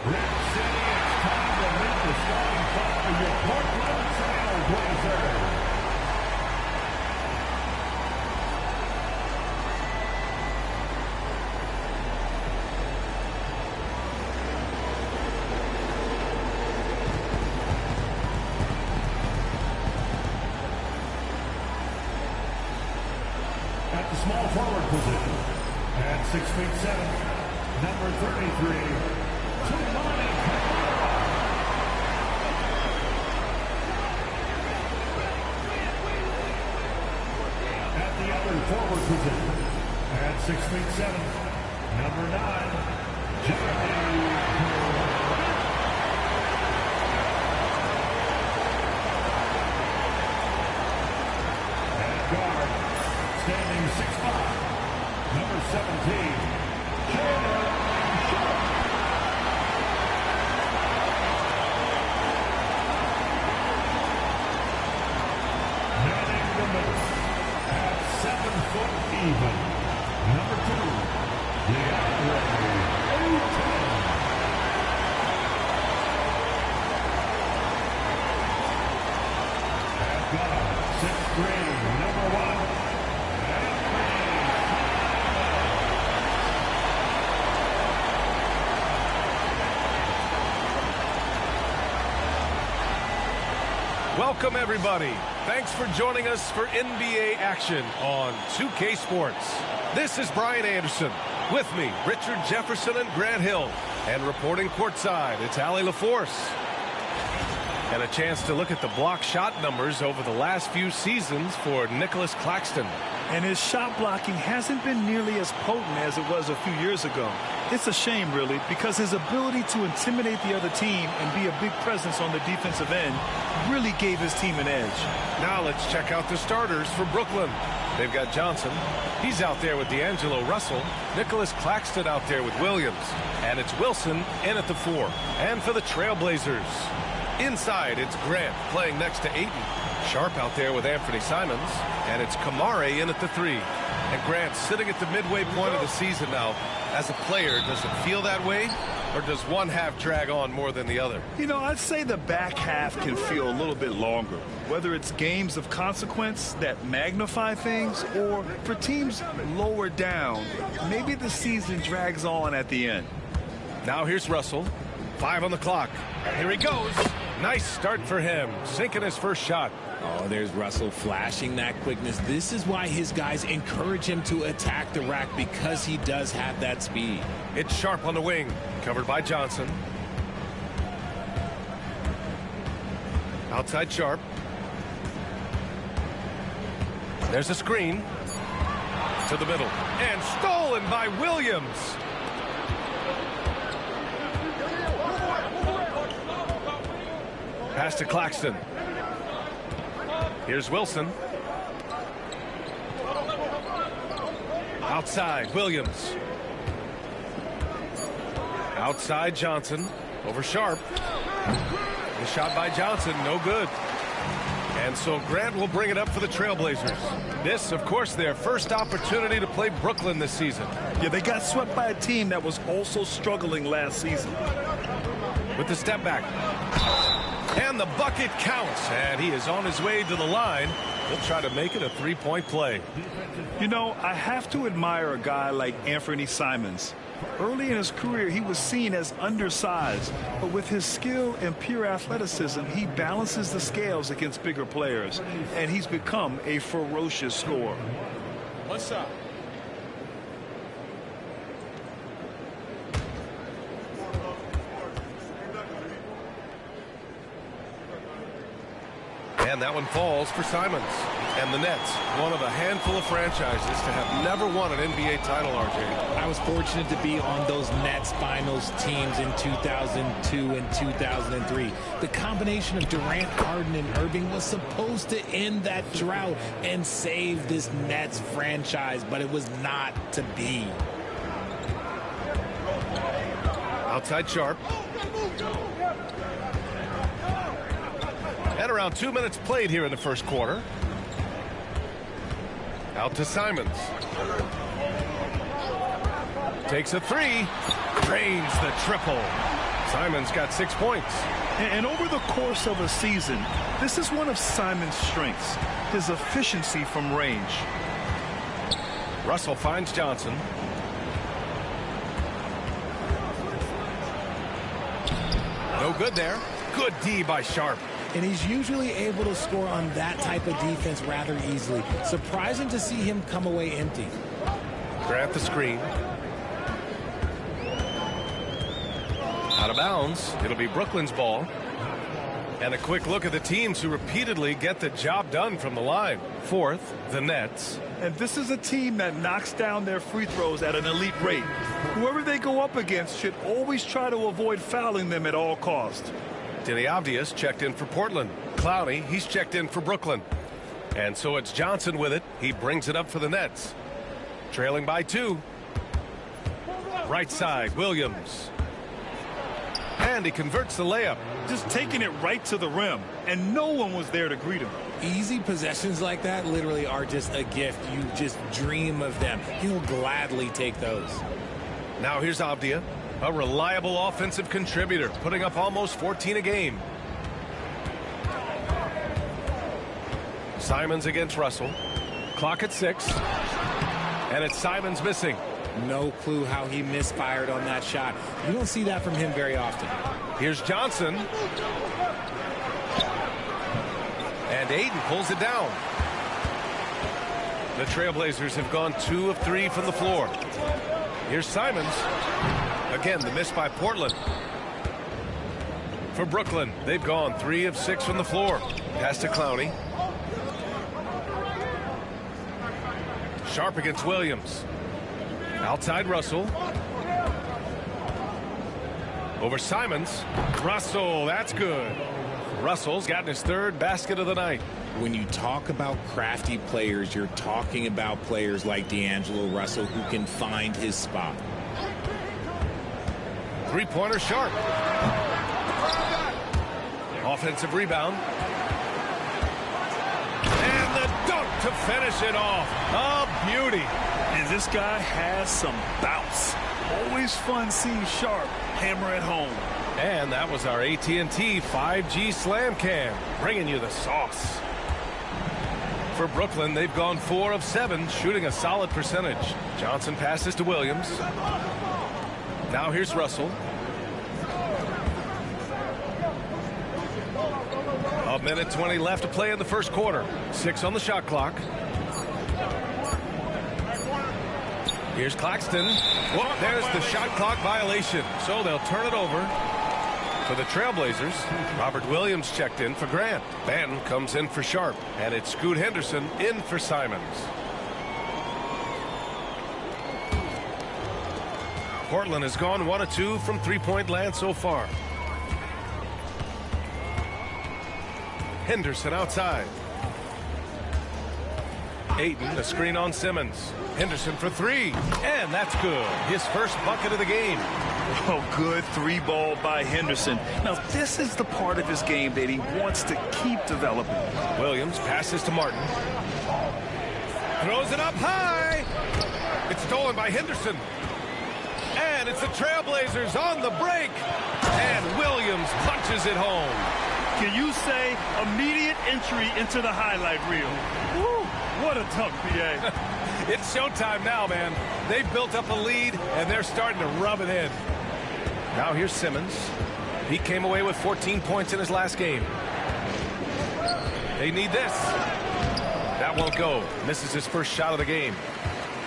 Red City, it's time to meet the starting five of your Portland Trailblazers. At the small forward position, at 6'7", number 33, at the other forward position, at 6'7", number 9, at guard, standing 6'5", number 17, even. Number 2, at guard, 6'3", number 1, Welcome, everybody. Thanks for joining us for NBA action on 2K Sports. This is Brian Anderson. With me, Richard Jefferson and Grant Hill. And reporting courtside, it's Allie LaForce. And a chance to look at the block shot numbers over the last few seasons for Nicholas Claxton. And his shot blocking hasn't been nearly as potent as it was a few years ago. It's a shame, really, because his ability to intimidate the other team and be a big presence on the defensive end really gave his team an edge. Now let's check out the starters for Brooklyn. They've got Johnson. He's out there with D'Angelo Russell. Nicholas Claxton out there with Williams. And it's Wilson in at the 4. And for the Trailblazers, inside it's Grant playing next to Ayton. Sharp out there with Anthony Simons. And it's Kamare in at the 3. And Grant sitting at the midway point of the season now. As a player, does it feel that way? Or does one half drag on more than the other? You know, I'd say the back half can feel a little bit longer. Whether it's games of consequence that magnify things, or for teams lower down, maybe the season drags on at the end. Now here's Russell. 5 on the clock. And here he goes. Nice start for him. Sinking his first shot. Oh, there's Russell flashing that quickness. This is why his guys encourage him to attack the rack, because he does have that speed. It's Sharp on the wing. Covered by Johnson. Outside Sharp. There's a screen. To the middle. And stolen by Williams. Pass to Claxton. Here's Wilson. Outside, Williams. Outside, Johnson. Over Sharp. The shot by Johnson, no good. And so Grant will bring it up for the Trailblazers. This, of course, their first opportunity to play Brooklyn this season. Yeah, they got swept by a team that was also struggling last season. With the step back. And the bucket counts. And he is on his way to the line. He'll try to make it a three-point play. You know, I have to admire a guy like Anthony Simons. Early in his career, he was seen as undersized, but with his skill and pure athleticism, he balances the scales against bigger players, and he's become a ferocious scorer. What's up? And that one falls for Simons. And the Nets, one of a handful of franchises to have never won an NBA title, RJ. I was fortunate to be on those Nets finals teams in 2002 and 2003. The combination of Durant, Harden, and Irving was supposed to end that drought and save this Nets franchise, but it was not to be. Outside Sharp. And around 2 minutes played here in the first quarter. Out to Simons. Takes a three. Drains the triple. Simons got 6 points. And over the course of a season, this is one of Simons' strengths, his efficiency from range. Russell finds Johnson. No good there. Good D by Sharp. And he's usually able to score on that type of defense rather easily. Surprising to see him come away empty. Grant the screen. Out of bounds. It'll be Brooklyn's ball. And a quick look at the teams who repeatedly get the job done from the line. Fourth, the Nets. And this is a team that knocks down their free throws at an elite rate. Whoever they go up against should always try to avoid fouling them at all costs. Denny Avdius checked in for Portland. Clowney, he's checked in for Brooklyn. And so it's Johnson with it. He brings it up for the Nets. Trailing by 2. Right side, Williams. And he converts the layup. Just taking it right to the rim, and no one was there to greet him. Easy possessions like that literally are just a gift. You just dream of them. He'll gladly take those. Now here's Avdia, a reliable offensive contributor, putting up almost 14 a game. Simons against Russell. Clock at 6. And it's Simons missing. No clue how he misfired on that shot. You don't see that from him very often. Here's Johnson. And Ayton pulls it down. The Trailblazers have gone 2 of 3 from the floor. Here's Simons. Again, the miss by Portland. For Brooklyn, they've gone 3 of 6 from the floor. Pass to Clowney. Sharp against Williams. Outside Russell. Over Simons. Russell, that's good. Russell's gotten his 3rd basket of the night. When you talk about crafty players, you're talking about players like D'Angelo Russell who can find his spot. Three-pointer Sharp. Offensive rebound. And the dunk to finish it off. A beauty. And this guy has some bounce. Always fun seeing Sharp hammer at home. And that was our AT&T 5G Slam Cam, bringing you the sauce. For Brooklyn, they've gone 4 of 7, shooting a solid percentage. Johnson passes to Williams. Now here's Russell. A minute 20 left to play in the first quarter. 6 on the shot clock. Here's Claxton. Whoa, there's the shot clock violation. So they'll turn it over. For the Trailblazers, Robert Williams checked in for Grant. Banton comes in for Sharp. And it's Scoot Henderson in for Simons. Portland has gone 1 of 2 from three-point land so far. Henderson outside. Ayton, a screen on Simmons. Henderson for 3. And that's good. His first bucket of the game. Oh, good 3-ball by Henderson. Now, this is the part of his game that he wants to keep developing. Williams passes to Martin. Throws it up high. It's stolen by Henderson. And it's the Trailblazers on the break. And Williams punches it home. Can you say immediate entry into the highlight reel? Woo, what a dunk, PA. It's showtime now, man. They've built up a lead, and they're starting to rub it in. Now here's Simmons. He came away with 14 points in his last game. They need this. That won't go. Misses his first shot of the game.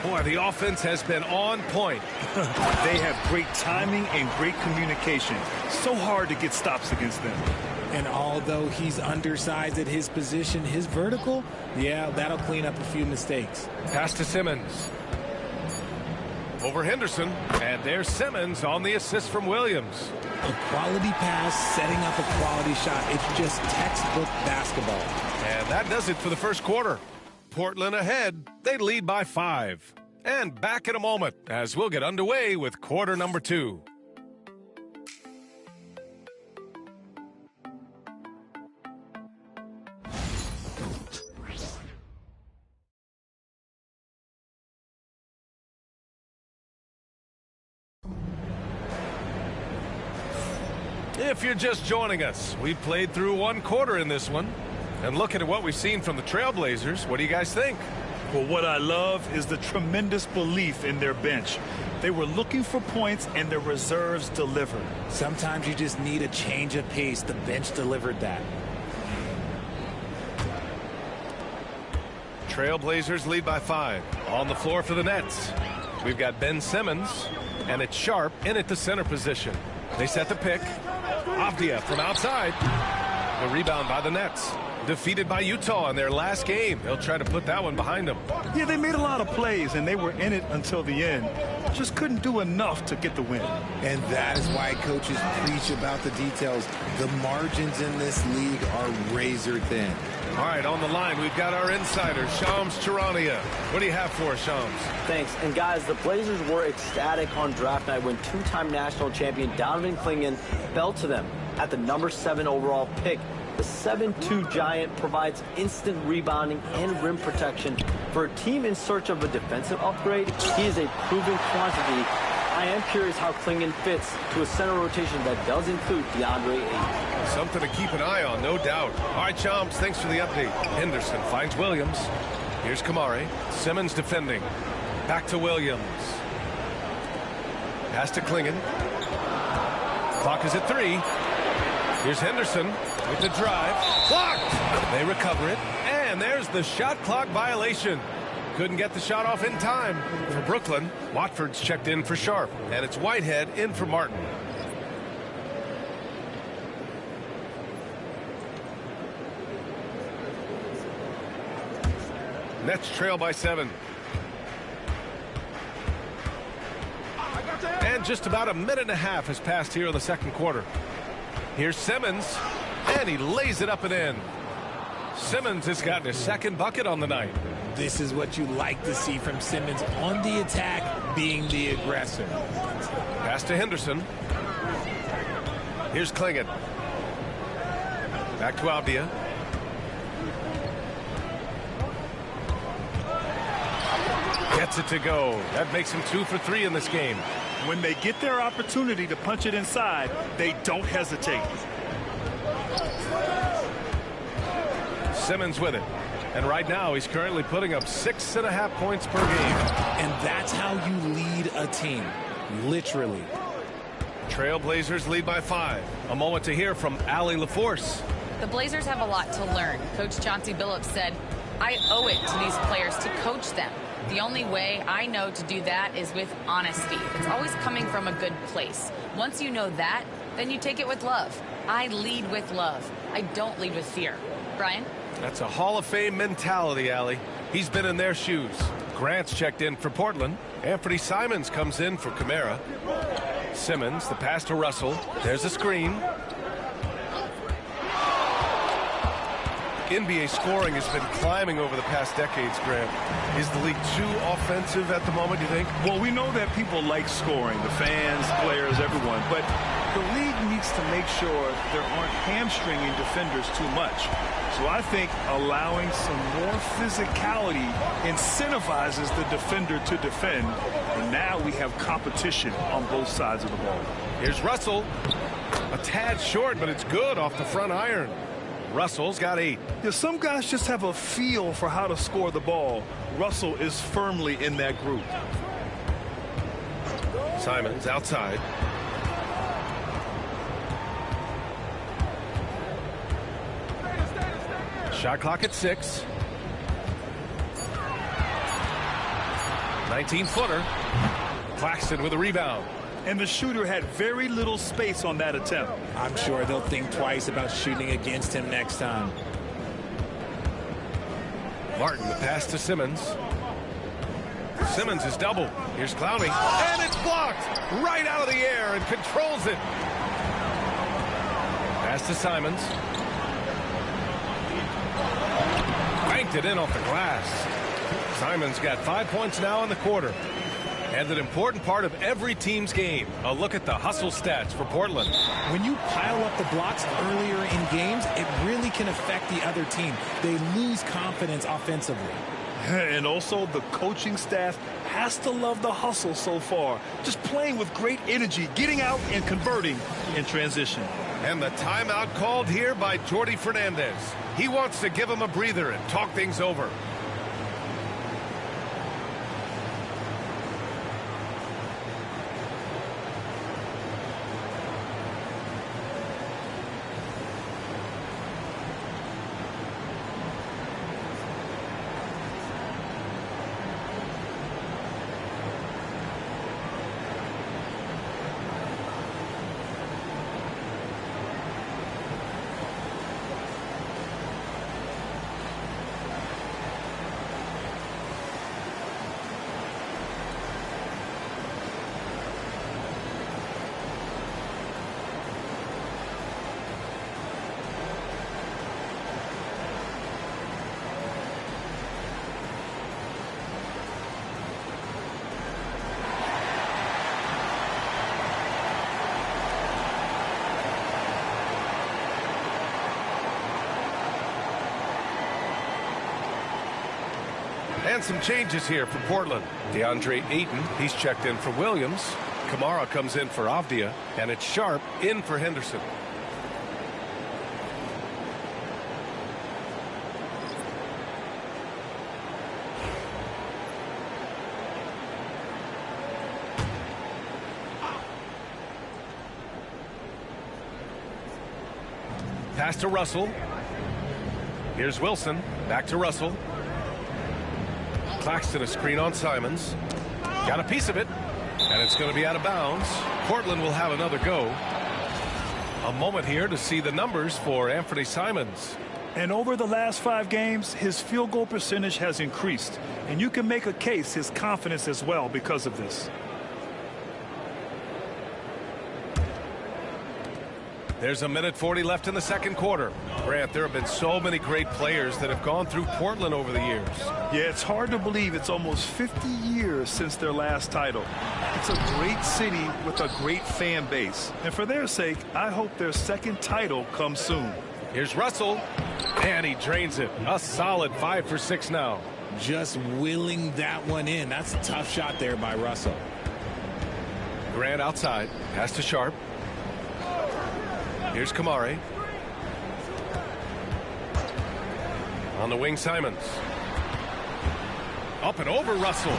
Boy, the offense has been on point. They have great timing and great communication. So hard to get stops against them. And although he's undersized at his position, his vertical, yeah, that'll clean up a few mistakes. Pass to Simmons. Over Henderson. And there's Simmons on the assist from Williams. A quality pass, setting up a quality shot. It's just textbook basketball. And that does it for the first quarter. Portland ahead. They lead by 5. And back in a moment as we'll get underway with quarter number 2. If you're just joining us, we played through one quarter in this one. And looking at what we've seen from the Trailblazers, what do you guys think? Well, what I love is the tremendous belief in their bench. They were looking for points, and their reserves delivered. Sometimes you just need a change of pace. The bench delivered that. Trailblazers lead by 5. On the floor for the Nets, we've got Ben Simmons, and it's Sharp in at the center position. They set the pick. Avdia from outside. The rebound by the Nets. Defeated by Utah in their last game. They'll try to put that one behind them. Yeah, they made a lot of plays, and they were in it until the end. Just couldn't do enough to get the win. And that is why coaches preach about the details. The margins in this league are razor thin. All right, on the line, we've got our insider, Shams Charania. What do you have for us, Shams? Thanks. And guys, the Blazers were ecstatic on draft night when two-time national champion Donovan Clingan fell to them at the number 7 overall pick. The 7'2" giant provides instant rebounding and rim protection. For a team in search of a defensive upgrade, he is a proven quantity. I am curious how Clingan fits to a center rotation that does include DeAndre Ayton. Something to keep an eye on, no doubt. All right, Shams, thanks for the update. Henderson finds Williams. Here's Kamari. Simmons defending. Back to Williams. Pass to Clingan. Clock is at 3. Here's Henderson with the drive. Blocked! They recover it. And there's the shot clock violation. Couldn't get the shot off in time for Brooklyn. Watford's checked in for Sharp. And it's Whitehead in for Martin. Nets trail by 7. And just about a minute and a half has passed here in the second quarter. Here's Simmons, and he lays it up and in. Simmons has gotten his second bucket on the night. This is what you like to see from Simmons on the attack, being the aggressor. Pass to Henderson. Here's Clingan. Back to Avdia. Gets it to go. That makes him 2 for 3 in this game. When they get their opportunity to punch it inside, they don't hesitate. Simmons with it. And right now, he's currently putting up 6.5 points per game. And that's how you lead a team. Literally. Trailblazers lead by 5. A moment to hear from Allie LaForce. The Blazers have a lot to learn. Coach Chauncey Billups said, I owe it to these players to coach them. The only way I know to do that is with honesty. It's always coming from a good place. Once you know that, then you take it with love. I lead with love. I don't lead with fear. Brian? That's a Hall of Fame mentality, Allie. He's been in their shoes. Grant's checked in for Portland. Anthony Simons comes in for Kamara. Simmons, the pass to Russell. There's a screen. NBA scoring has been climbing over the past decades, Grant. Is the league too offensive at the moment, you think? Well, we know that people like scoring, the fans, players, everyone, but the league needs to make sure there aren't hamstringing defenders too much. So I think allowing some more physicality incentivizes the defender to defend, and now we have competition on both sides of the ball. Here's Russell. A tad short, but it's good off the front iron. Russell's got 8. Yeah, some guys just have a feel for how to score the ball. Russell is firmly in that group. Simons outside. Shot clock at 6. 19-footer. Claxton with a rebound. And the shooter had very little space on that attempt. I'm sure they'll think twice about shooting against him next time. Martin, the pass to Simmons. Simmons is double. Here's Clowney. And it's blocked right out of the air and controls it. Pass to Simons. Banked it in off the glass. Simons got 5 points now in the quarter. And an important part of every team's game. A look at the hustle stats for Portland. When you pile up the blocks earlier in games, it really can affect the other team. They lose confidence offensively. And also the coaching staff has to love the hustle so far. Just playing with great energy, getting out and converting in transition. And the timeout called here by Jordi Fernandez. He wants to give him a breather and talk things over. And some changes here for Portland. DeAndre Ayton, he's checked in for Williams. Kamara comes in for Avdia. And it's Sharp in for Henderson. Pass to Russell. Here's Wilson. Back to Russell. Claxton a screen on Simons. Got a piece of it. And it's going to be out of bounds. Portland will have another go. A moment here to see the numbers for Anthony Simons. And over the last 5 games, his field goal percentage has increased. And you can make a case his confidence as well because of this. There's a minute 40 left in the second quarter. Grant, there have been so many great players that have gone through Portland over the years. Yeah, it's hard to believe it's almost 50 years since their last title. It's a great city with a great fan base. And for their sake, I hope their second title comes soon. Here's Russell. And he drains it. A solid 5 for 6 now. Just willing that one in. That's a tough shot there by Russell. Grant outside. Pass to Sharp. Here's Kamari. On the wing, Simons. Up and over Russell.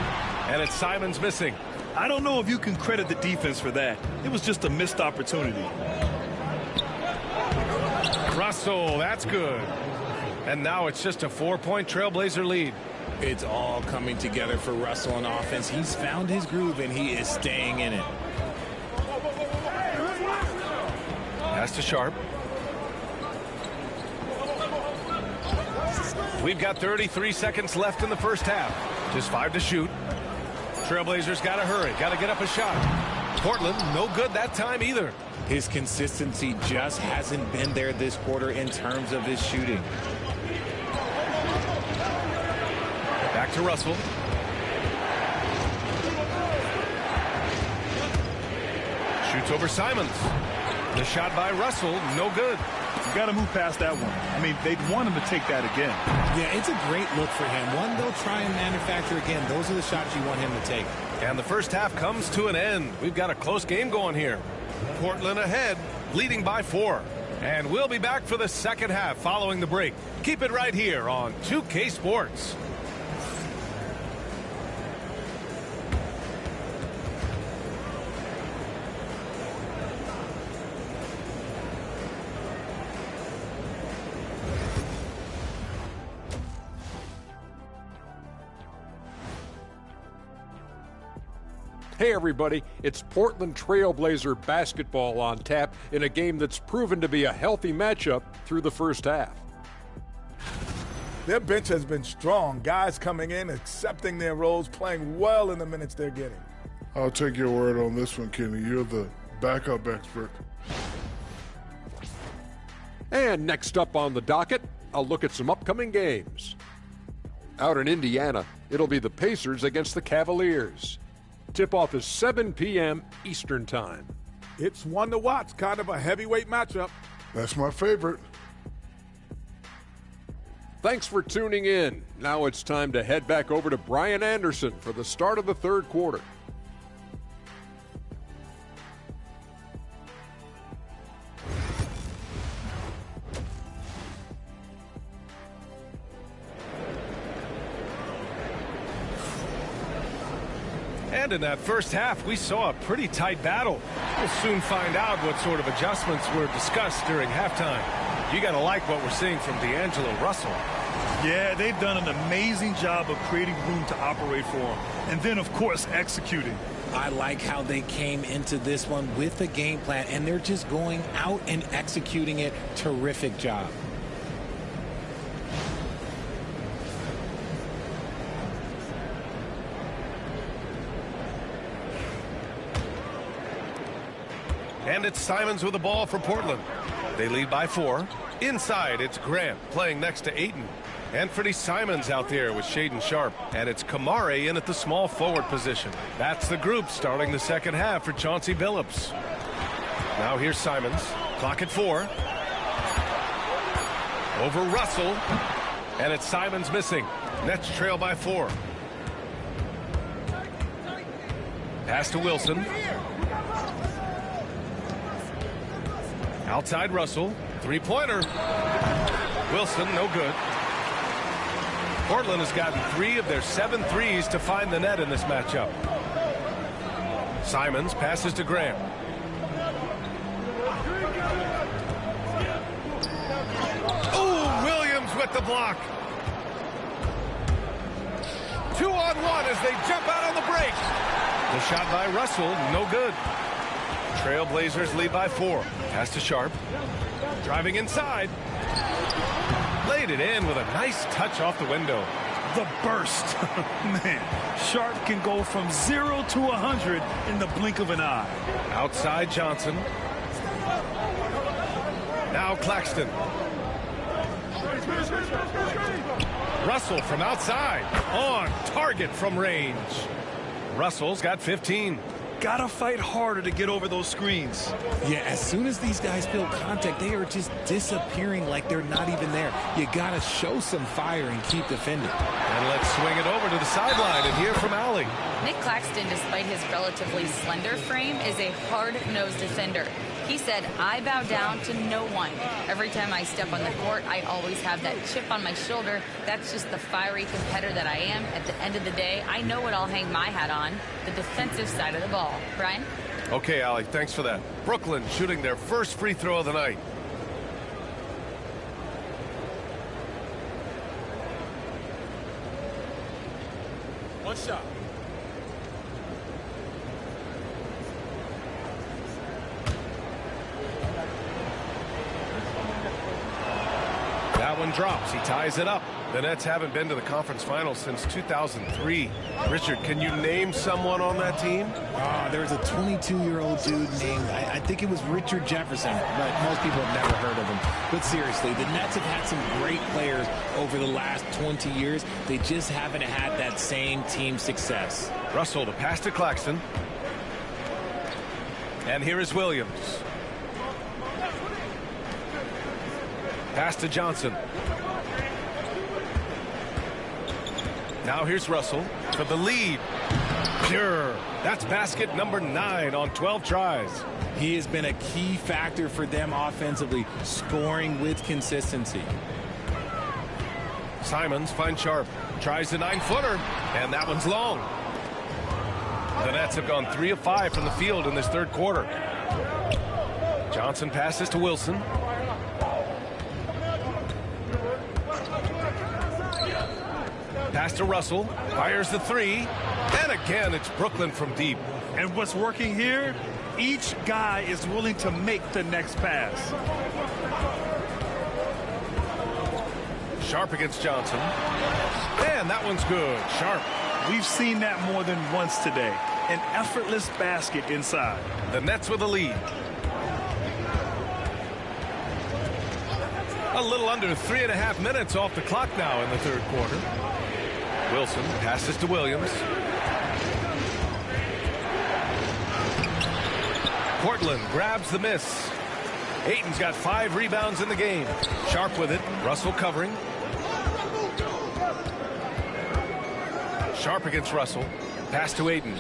And it's Simons missing. I don't know if you can credit the defense for that. It was just a missed opportunity. Russell, that's good. And now it's just a 4-point Trailblazer lead. It's all coming together for Russell on offense. He's found his groove, and he is staying in it. Pass to Sharp. We've got 33 seconds left in the first half. Just 5 to shoot. Trailblazers got to hurry. Got to get up a shot. Portland, no good that time either. His consistency just hasn't been there this quarter in terms of his shooting. Back to Russell. Shoots over Simons. The shot by Russell, no good. You got to move past that one. I mean, they'd want him to take that again. Yeah, it's a great look for him. One they'll try and manufacture again. Those are the shots you want him to take. And the first half comes to an end. We've got a close game going here. Portland ahead, leading by 4. And we'll be back for the second half following the break. Keep it right here on 2K Sports. Hey everybody, it's Portland Trailblazer basketball on tap in a game that's proven to be a healthy matchup through the first half. Their bench has been strong. Guys coming in, accepting their roles, playing well in the minutes they're getting. I'll take your word on this one, Kenny. You're the backup expert. And next up on the docket, a look at some upcoming games. Out in Indiana, it'll be the Pacers against the Cavaliers. Tip-off is 7 p.m. Eastern Time. It's one to watch, kind of a heavyweight matchup. That's my favorite. Thanks for tuning in. Now it's time to head back over to Brian Anderson for the start of the third quarter. And in that first half, we saw a pretty tight battle. We'll soon find out what sort of adjustments were discussed during halftime. You got to like what we're seeing from D'Angelo Russell. Yeah, they've done an amazing job of creating room to operate for him. And then, of course, executing. I like how they came into this one with a game plan, and they're just going out and executing it. Terrific job. And it's Simons with the ball for Portland. They lead by 4. Inside, it's Grant playing next to Ayton. Anthony Simons out there with Shaedon Sharpe. And it's Kamare in at the small forward position. That's the group starting the second half for Chauncey Billups. Now here's Simons. Clock at 4. Over Russell. And it's Simons missing. Nets trail by 4. Pass to Wilson. Outside Russell. Three-pointer. Wilson, no good. Portland has gotten 3 of their 7 threes to find the net in this matchup. Simons passes to Grant. Oh, Williams with the block. 2-on-1 as they jump out on the break. The shot by Russell, no good. Trailblazers lead by 4. Pass to Sharpe. Driving inside. Laid it in with a nice touch off the window. The burst. Man, Sharpe can go from 0 to 100 in the blink of an eye. Outside Johnson. Now Claxton. Russell from outside. On target from range. Russell's got 15. Gotta fight harder to get over those screens. Yeah, as soon as these guys feel contact, they are just disappearing like they're not even there. You gotta show some fire and keep defending. And let's swing it over to the sideline and hear from Allie. Nick Claxton, despite his relatively slender frame, is a hard-nosed defender. He said, I bow down to no one. Every time I step on the court, I always have that chip on my shoulder. That's just the fiery competitor that I am. At the end of the day, I know what I'll hang my hat on, the defensive side of the ball. Brian? Okay, Allie, thanks for that. Brooklyn shooting their first free throw of the night. One shot. That one drops. He ties it up. The Nets haven't been to the conference finals since 2003. Richard, can you name someone on that team? There's a 22-year-old dude named, I think it was Richard Jefferson, but most people have never heard of him. But seriously, the Nets have had some great players over the last 20 years. They just haven't had that same team success. Russell to pass to Claxton. And here is Williams. Pass to Johnson. Now here's Russell for the lead. Pure. That's basket number 9 on 12 tries. He has been a key factor for them offensively, scoring with consistency. Simons finds Sharpe. Tries the 9-footer, and that one's long. The Nets have gone 3 of 5 from the field in this third quarter. Johnson passes to Wilson. Pass to Russell. Fires the 3. And again, it's Brooklyn from deep. And what's working here? Each guy is willing to make the next pass. Sharpe against Johnson. And that one's good. Sharpe. We've seen that more than once today. An effortless basket inside. The Nets with the lead. A little under 3.5 minutes off the clock now in the third quarter. Wilson passes to Williams. Portland grabs the miss. Ayton's got 5 rebounds in the game. Sharpe with it. Russell covering. Sharp against Russell. Pass to Ayton.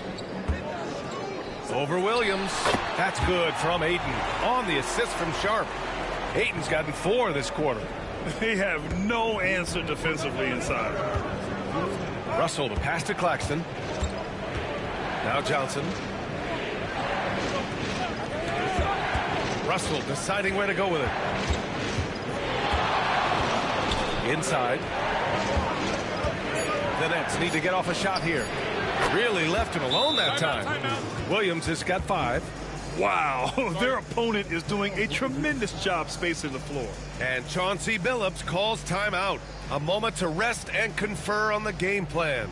Over Williams. That's good from Ayton. On the assist from Sharp. Ayton's gotten 4 this quarter. They have no answer defensively inside. Russell, the pass to Claxton. Now Johnson. Russell deciding where to go with it. Inside. The Nets need to get off a shot here. Really left him alone that time. Williams has got 5. Wow, their opponent is doing a tremendous job spacing the floor. And Chauncey Billups calls timeout. A moment to rest and confer on the game plan.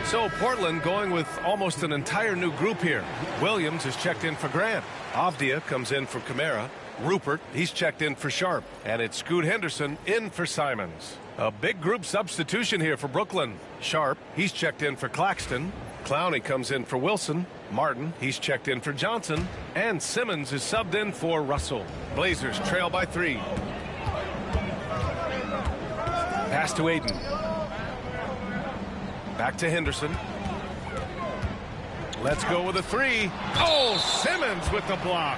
So Portland going with almost an entire new group here. Williams has checked in for Grant. Avdia comes in for Kamara. Rupert, he's checked in for Sharp. And it's Scoot Henderson in for Simons. A big group substitution here for Brooklyn. Sharp, he's checked in for Claxton. Clowney comes in for Wilson. Martin, he's checked in for Johnson. And Simmons is subbed in for Russell. Blazers trail by 3. Pass to Ayton. Back to Henderson. Let's go with a 3. Oh, Simmons with the block.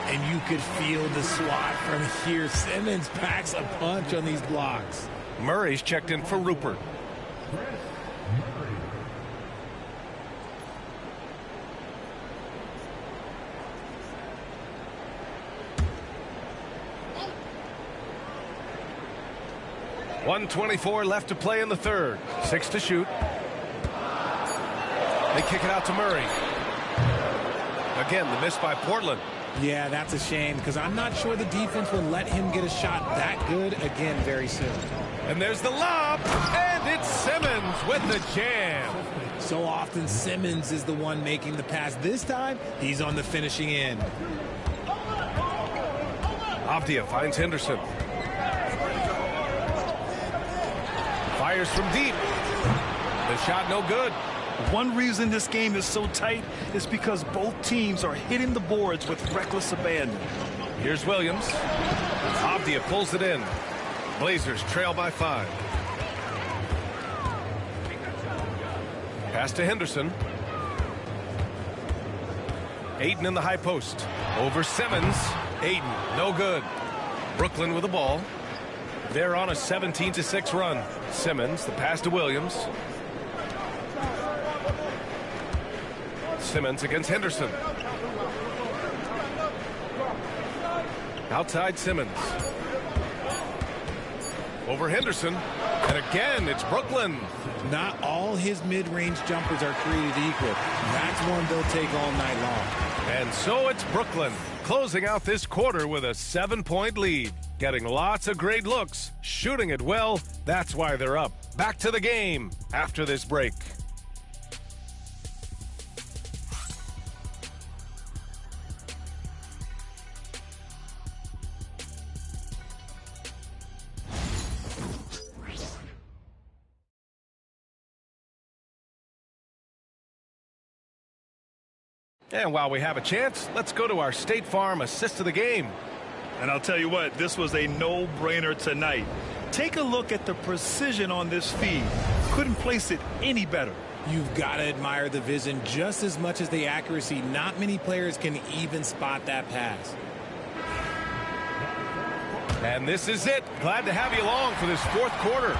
And you could feel the swat from here. Simmons packs a punch on these blocks. Murray's checked in for Rupert. .124 left to play in the third. 6 to shoot. They kick it out to Murray. Again, the miss by Portland. Yeah, that's a shame because I'm not sure the defense will let him get a shot that good again very soon. And there's the lob, and it's Simmons with the jam. So often Simmons is the one making the pass. This time, he's on the finishing end. Avdia finds Henderson. Fires from deep. The shot no good. One reason this game is so tight is because both teams are hitting the boards with reckless abandon. Here's Williams. Avdia pulls it in. Blazers trail by 5. Pass to Henderson. Ayton in the high post. Over Simmons. Ayton, no good. Brooklyn with the ball. They're on a 17-6 run. Simmons, the pass to Williams. Simmons against Henderson. Outside Simmons. Over Henderson. And again, it's Brooklyn. Not all his mid-range jumpers are created equal. That's one they'll take all night long. And so it's Brooklyn closing out this quarter with a 7-point lead. Getting lots of great looks, shooting it well. That's why they're up. Back to the game after this break. And while we have a chance, let's go to our State Farm assist of the game. And I'll tell you what, this was a no-brainer tonight. Take a look at the precision on this feed. Couldn't place it any better. You've got to admire the vision just as much as the accuracy. Not many players can even spot that pass. And this is it. Glad to have you along for this fourth quarter.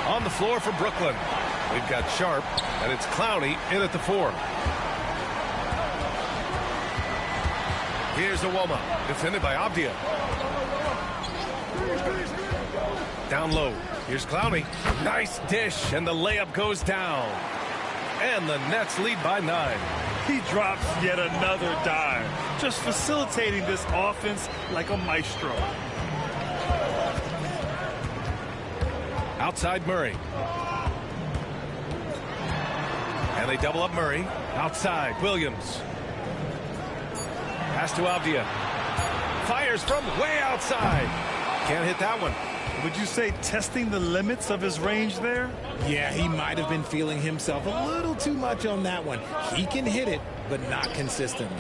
On the floor for Brooklyn, we've got Sharp, and it's Clowney in at the 4. Here's Awoma, defended by Avdia. Down low. Here's Clowney. Nice dish, and the layup goes down. And the Nets lead by 9. He drops yet another dime, just facilitating this offense like a maestro. Outside Murray. And they double up Murray. Outside Williams. Pass to Avdia. Fires from way outside. Can't hit that one. Would you say testing the limits of his range there? Yeah, he might have been feeling himself a little too much on that one. He can hit it, but not consistently.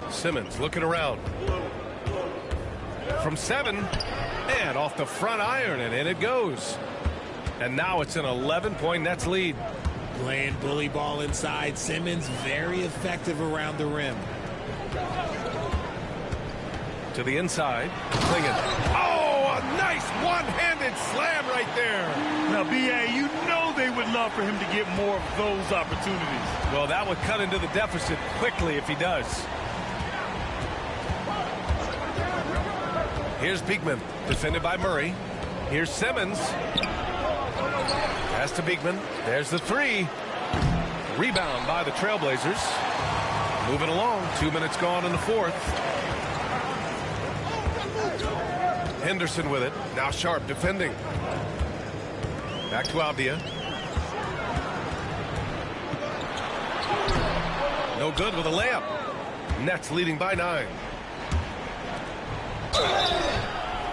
Simmons looking around. From 7. And off the front iron, and in it goes. And now it's an 11-point Nets lead. Playing bully ball inside. Simmons very effective around the rim. To the inside. Clingan. Oh, a nice one-handed slam right there. Now, B.A., you know they would love for him to get more of those opportunities. Well, that would cut into the deficit quickly if he does. Here's Beekman, defended by Murray. Here's Simmons. Pass to Beekman. There's the 3. Rebound by the Trailblazers. Moving along. 2 minutes gone in the fourth. Henderson with it. Now Sharp defending. Back to Avdia. No good with a layup. Nets leading by 9.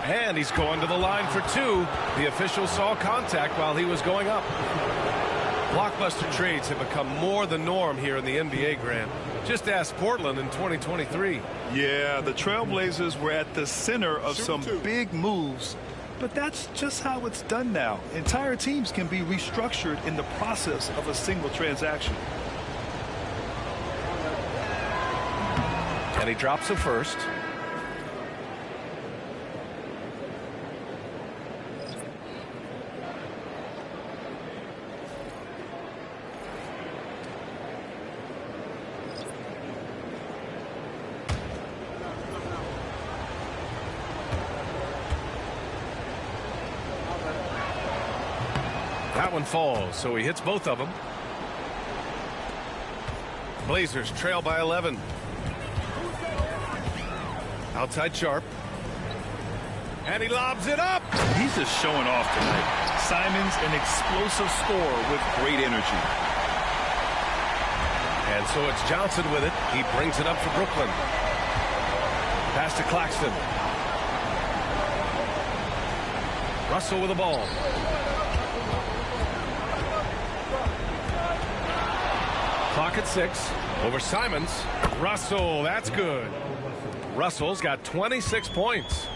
And he's going to the line for 2. The official saw contact while he was going up. Blockbuster trades have become more the norm here in the NBA, Grant. Just ask Portland in 2023. Yeah, the Trailblazers were at the center of some big moves. But that's just how it's done now. Entire teams can be restructured in the process of a single transaction. And he drops the first. That one falls, so he hits both of them. Blazers trail by 11. Outside Sharp. And he lobs it up. He's just showing off tonight. Simons, an explosive scorer with great energy. And so it's Johnson with it. He brings it up for Brooklyn. Pass to Claxton. Russell with the ball. Clock at 6. Over Simons. Russell, that's good. Russell's got 26 points.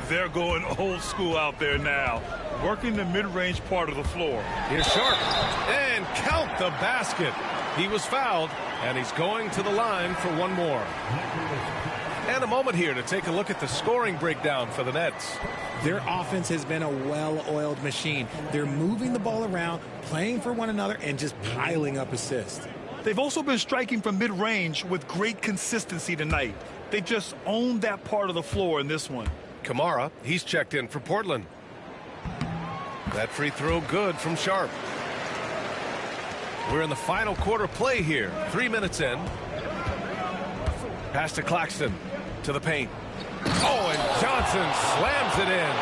They're going old school out there now, working the mid-range part of the floor. Here's Sharp. And count the basket. He was fouled, and he's going to the line for one more. And a moment here to take a look at the scoring breakdown for the Nets. Their offense has been a well-oiled machine. They're moving the ball around, playing for one another, and just piling up assists. They've also been striking from mid-range with great consistency tonight. They just owned that part of the floor in this one. Kamara, he's checked in for Portland. That free throw good from Sharp. We're in the final quarter play here. 3 minutes in. Pass to Claxton. To the paint. Oh, and Johnson slams it in.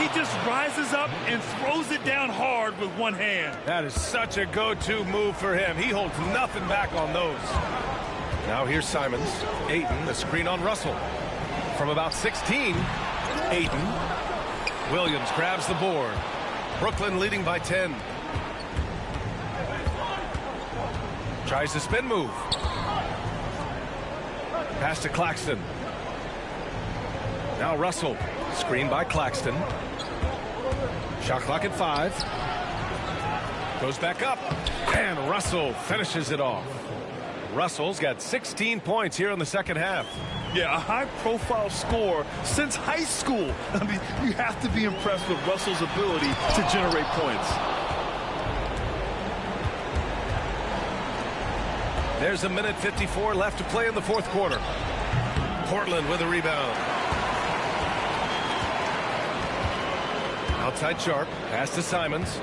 He just rises up and throws it down hard with one hand. That is such a go-to move for him. He holds nothing back on those. Now here's Simons. Ayton, the screen on Russell. From about 16, Ayton. Williams grabs the board. Brooklyn leading by 10. Tries the spin move. Pass to Claxton. Now Russell. Screen by Claxton. Shot clock at 5. Goes back up. And Russell finishes it off. Russell's got 16 points here in the second half. Yeah, a high-profile score since high school. I mean, you have to be impressed with Russell's ability to generate points. There's a minute 54 left to play in the fourth quarter. Portland with a rebound. Outside Sharp. Pass to Simons.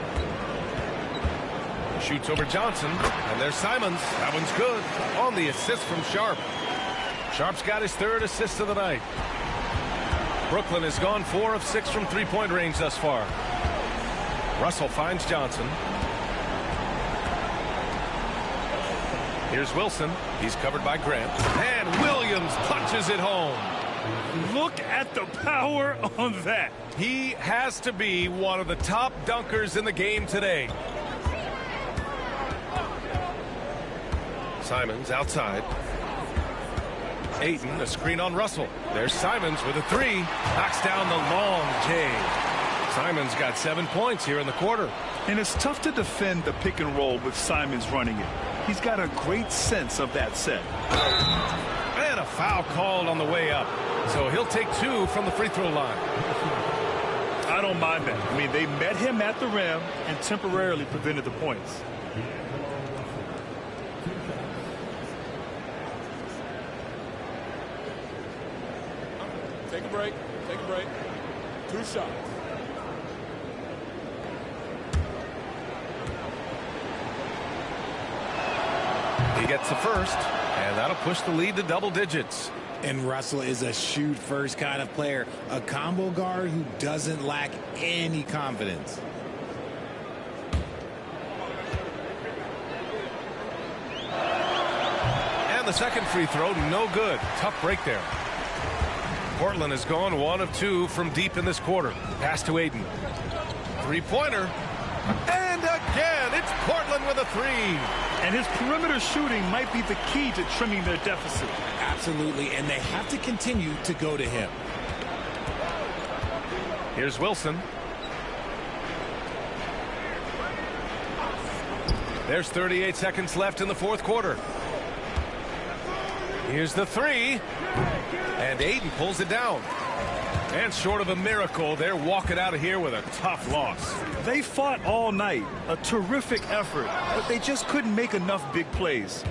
Shoots over Johnson. And there's Simons. That one's good. On the assist from Sharp. Sharp's got his third assist of the night. Brooklyn has gone 4 of 6 from three-point range thus far. Russell finds Johnson. Here's Wilson. He's covered by Grant. And Williams punches it home. Look at the power on that. He has to be one of the top dunkers in the game today. Simons outside. Ayton, a screen on Russell. There's Simons with a three. Knocks down the long J. Simons got 7 points here in the quarter. And it's tough to defend the pick and roll with Simons running it. He's got a great sense of that set. And a foul called on the way up. So he'll take 2 from the free throw line. I don't mind that. I mean, they met him at the rim and temporarily prevented the points. Take a break. Take a break. 2 shots. He gets the first, and that'll push the lead to double digits. And Russell is a shoot-first kind of player, a combo guard who doesn't lack any confidence. And the second free throw, no good. Tough break there. Portland has gone 1 of 2 from deep in this quarter. Pass to Ayton. Three-pointer. And again, it's Portland with a three. And his perimeter shooting might be the key to trimming their deficit. Absolutely, and they have to continue to go to him. Here's Wilson. There's 38 seconds left in the fourth quarter. Here's the three. And Ayton pulls it down. And short of a miracle, they're walking out of here with a tough loss. They fought all night. A terrific effort, but they just couldn't make enough big plays.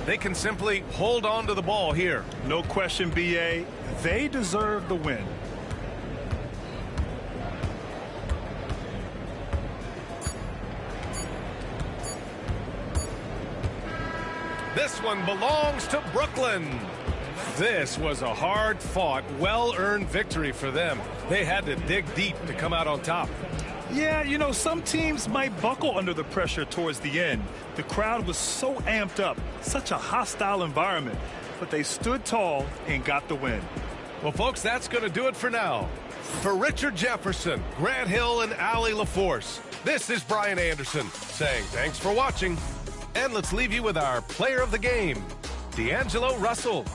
They can simply hold on to the ball here. No question, B.A. They deserve the win. This one belongs to Brooklyn. This was a hard-fought, well-earned victory for them. They had to dig deep to come out on top. Yeah, you know, some teams might buckle under the pressure towards the end. The crowd was so amped up, such a hostile environment, but they stood tall and got the win. Well, folks, that's going to do it for now. For Richard Jefferson, Grant Hill, and Allie LaForce, this is Brian Anderson saying thanks for watching. And let's leave you with our player of the game, D'Angelo Russell.